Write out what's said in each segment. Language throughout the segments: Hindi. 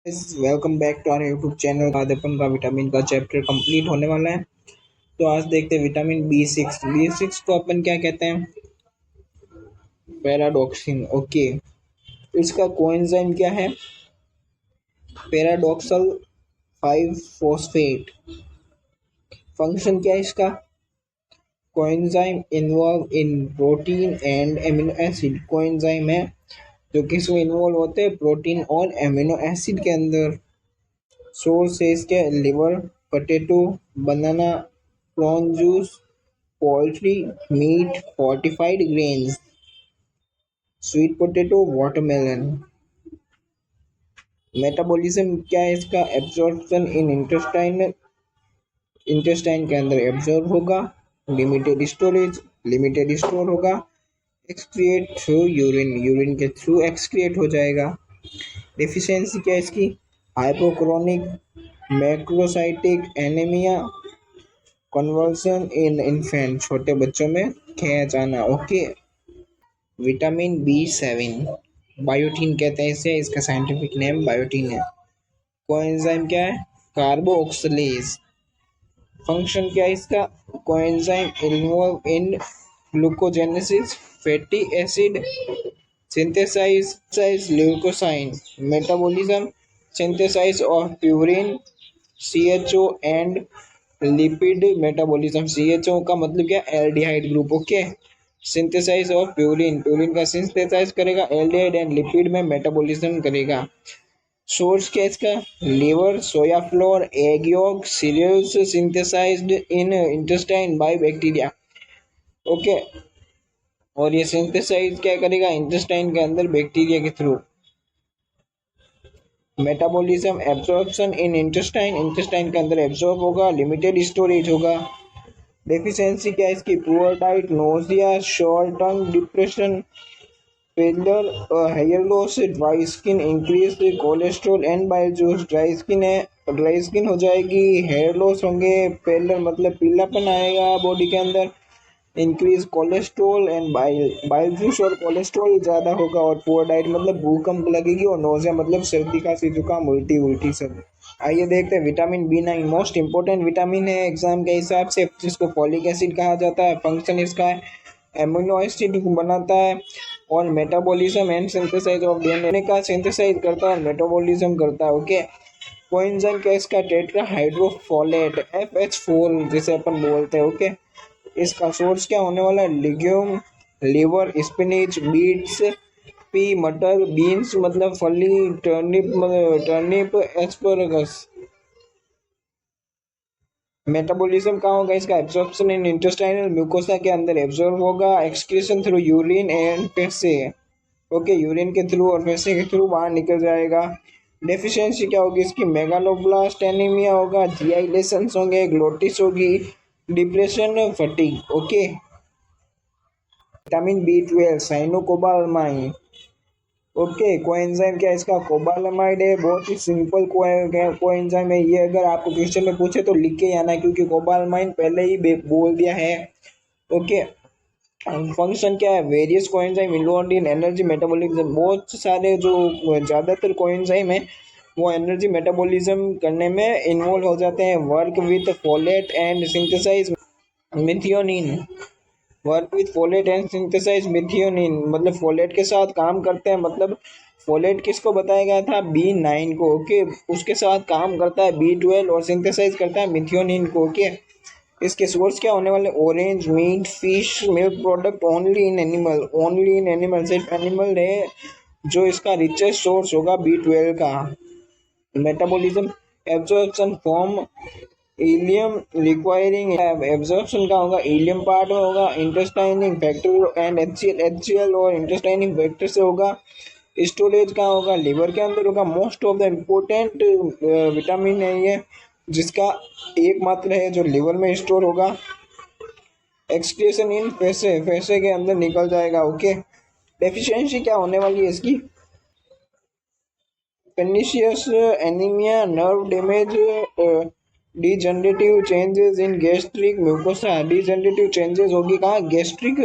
Welcome back to our YouTube channel. आज अपन का विटामिन का चैप्टर कंप्लीट होने वाला है। तो आज देखते हैं विटामिन बी सिक्स को अपन क्या कहते हैं, पैराडॉक्सिन। ओके, इसका कोएंजाइम क्या है, पैराडॉक्सल 5 फॉस्फेट। फंक्शन क्या है इसका, coenzyme involve in protein and amino acid. Coenzyme है जो किसमें इन्वॉल्व होते हैं, प्रोटीन और एमिनो एसिड के अंदर। सोर्स है इसके liver, potato, banana, prawn juice, poultry, meat, fortified grains, sweet potato, watermelon. Metabolism क्या है इसका, एब्जॉर्प्शन इन इंटेस्टाइन के अंदर एब्जॉर्ब होगा, लिमिटेड स्टोर होगा, एक्सक्रिएट थ्रू यूरिन, यूरिन के थ्रू एक्सक्रिएट हो जाएगा। डिफिशियंसी क्या है इसकी, hypochromic, macrocytic anaemia, conversion in infant, छोटे बच्चों में खैच आना। ओके, विटामिन बी 7 बायोटीन कहते हैं इसे, इसका साइंटिफिक नेम बायोटीन है। कोएंजाइम क्या है, कार्बो ऑक्सीलेज। फंक्शन क्या है इसका, coenzyme involve in glucogenesis, fatty acid synthesize leukocyte, metabolism, synthesis of purine, CHO and lipid metabolism। CHO का मतलब क्या, aldehyde group. Okay, synthesise of purine, purine का सिंथेसाइज करेगा, एल्डिहाइड एंड लिपिड में मेटाबॉलिज्म करेगा। सोर्स क्या इसका, liver, soya flour, egg yolk, cereals synthesised in intestine by bacteria. Okay, और ये सिंथेसाइज क्या करेगा, इंटेस्टाइन के अंदर बैक्टीरिया के through. Metabolism, absorption in intestine, intestine के अंदर एब्जॉर्ब होगा, लिमिटेड स्टोरेज होगा। डेफिशिएंसी क्या है इसकी, poor diet, nausea, short tongue, depression, pallor, hair loss, dry skin, increase cholesterol and bile juice. Dry skin है, ड्राई स्किन हो जाएगी, हेयर लॉस होंगे, पेलर मतलब पीलापन आएगा बॉडी के अंदर, increase cholesterol and bile juice और कोलेस्ट्रॉल ज़्यादा होगा, और पुअर डाइट मतलब भूकंप लगेगी, और नोजिया मतलब सर्दी खांसी जुकाम उल्टी उल्टी सब। आइए देखते हैं vitamin B 9 most important vitamin है एग्जाम के हिसाब से, जिसको फॉलिक एसिड कहा जाता है। फंक्शन इसका है, एमिनो एसिड बनाता है और metabolism and synthesise of DNA का सिंथेसाइज करता है और मेटाबॉलिज्म करता है। ओके, कोएंजाइम क्या इसका, टेट्रा हाइड्रोफोलेट, FH4 जिसे अपन बोलते हैं। ओके, इसका सोर्स क्या होने वाला है, legume, liver, spinach, beats, P, मटर, बीन्स मतलब फली, टर्निप, एस्परगस। मेटाबॉलिज्म कहाँ होगा इसका, एब्जॉर्प्शन इन इंटेस्टाइनल म्यूकोसा के अंदर एब्जॉर्ब होगा, excretion through urine and faeces. Okay, urine के थ्रू और फेसे के थ्रू बाहर निकल जाएगा। डेफिशिएंसी क्या होगी इसकी, मेगालोब्लास्ट एनीमिया होगा, जीआई लेशंस होंगे, ग्लोटिस होगी, depression, fatigue. Okay, vitamin B 12 cyanocobalamin. Okay, coenzyme क्या है इसका, कोबालामाइड है, बहुत ही सिंपल कोएंजाइम है ये। अगर आपको क्वेश्चन में पूछे तो लिख के आना, क्योंकि कोबालामाइन पहले ही बोल दिया है। ओके, फंक्शन क्या है, various coenzyme involve in energy metabolism. बहुत सारे जो ज़्यादातर कोएंजाइम है वो एनर्जी मेटाबॉलिज्म करने में इन्वॉल्व हो जाते हैं। Work with folate and synthesise methionine, work with folate and synthesise methionine मतलब फोलेट के साथ काम करते हैं। मतलब फोलेट किसको बताया गया था, बी 9 को। ओके, उसके साथ काम करता है बी 12 और सिंथेसाइज करता है मिथियोनिन को। ओके, इसके सोर्स क्या होने वाले, orange, meat, fish, milk product, only in animal, only in animal, सिर्फ एनिमल है जो इसका रिचेस्ट सोर्स होगा बी 12 का। Metabolism, absorption form ileum requiring, absorption का होगा इलियम पार्ट में होगा, इंटेस्टाइनिंग फैक्टर एंड HCl और इंटेस्टाइनिंग फैक्टर से होगा। स्टोरेज का होगा, लिवर के अंदर होगा। Most of the important vitamin है ये, जिसका एकमात्र है जो लिवर में स्टोर होगा। एक्सक्रीशन इन फेसे, फेसे के अंदर निकल जाएगा। ओके, डेफिशिएंसी क्या होने वाली है इसकी, pernicious anaemia, nerve damage, degenerative changes in gastric mucosa. Degenerative changes होगी कहाँ, गैस्ट्रिक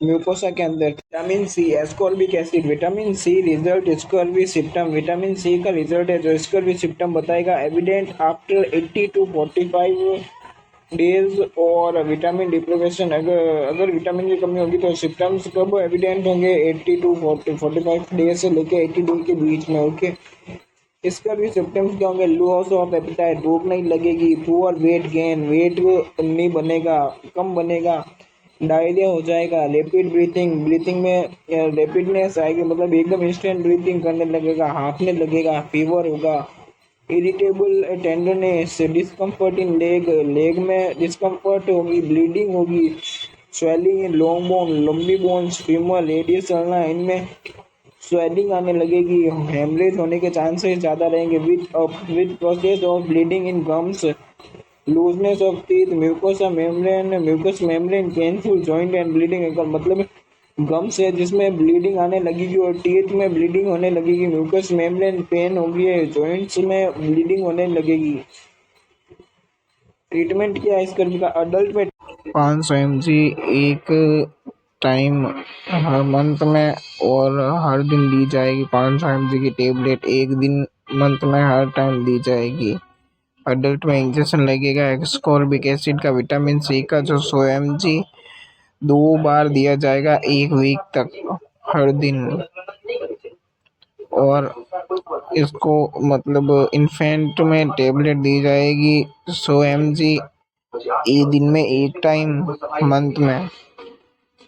म्यूकोसा के अंदर। Vitamin C, ascorbic acid. Vitamin C result scurvy symptom. Vitamin C का रिजल्ट है जो स्कर्वी सिम्टम बताएगा, एविडेंट आफ्टर 80 to 45 डेज। और विटामिन डिप्रिवेशन, अगर विटामिन की कमी होगी तो सिम्टम्स कब एविडेंट होंगे, 80 to 45 डेज से लेके 80 डेज के बीच में। ओके, इसका भी सिम्टम्स क्या होंगे, लॉस ऑफ एपेटाइट, भूख नहीं लगेगी, पुअर वेट गेन, वेट नहीं बनेगा, कम बनेगा, डायरिया हो जाएगा, रैपिड ब्रीथिंग, ब्रीथिंग में रैपिडनेस आएगी, मतलब एकदम इंस्टेंट ब्रीथिंग करने लगेगा, हांफने लगेगा, फीवर होगा, इरिटेबल टेंडरनेस, डिस्कम्फर्ट इन लेग, लेग में डिस्कम्फर्ट होगी, ब्लीडिंग होगी, स्वेलिंग इन लॉन्ग बोन, लंबी बोन्स, फीमर, रेडियस चलना, इनमें स्वेलिंग आने लगेगी, हेमरेज होने के चांसेस ज़्यादा रहेंगे, with process of bleeding in gums, looseness of teeth, mucous membrane painful joint and bleeding ankle, मतलब गम्स है जिसमें ब्लीडिंग आने लगेगी और टीथ में ब्लीडिंग होने लगेगी, म्यूकस मेम्ब्रेन पेन होगी, जॉइंट्स में ब्लीडिंग होने लगेगी। ट्रीटमेंट क्या है इसका, अडल्ट में 500 mg एक टाइम हर मंथ में और हर दिन दी जाएगी। 500 mg की टेबलेट एक दिन मंथ में हर टाइम दी जाएगी। अडल्ट में इंजेक्शन लगेगा एस्कॉर्बिक एसिड का, विटामिन सी का, जो 100 mg 2 बार दिया जाएगा 1 वीक तक हर दिन। और इसको मतलब इन्फेंट में टेबलेट दी जाएगी 100 mg दिन में एक टाइम, मंथ में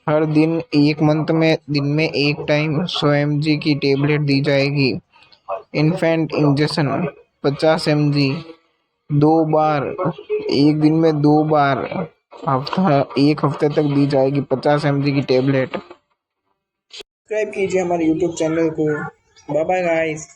हर दिन, एक मंथ में दिन में एक टाइम 100 mg की टेबलेट दी जाएगी। इन्फेंट इंजेक्शन 50 mg 2 बार, एक दिन में 2 बार, एक हफ्ते तक दी जाएगी 50 mg की टेबलेट। सब्सक्राइब कीजिए हमारे YouTube चैनल को। Bye bye guys.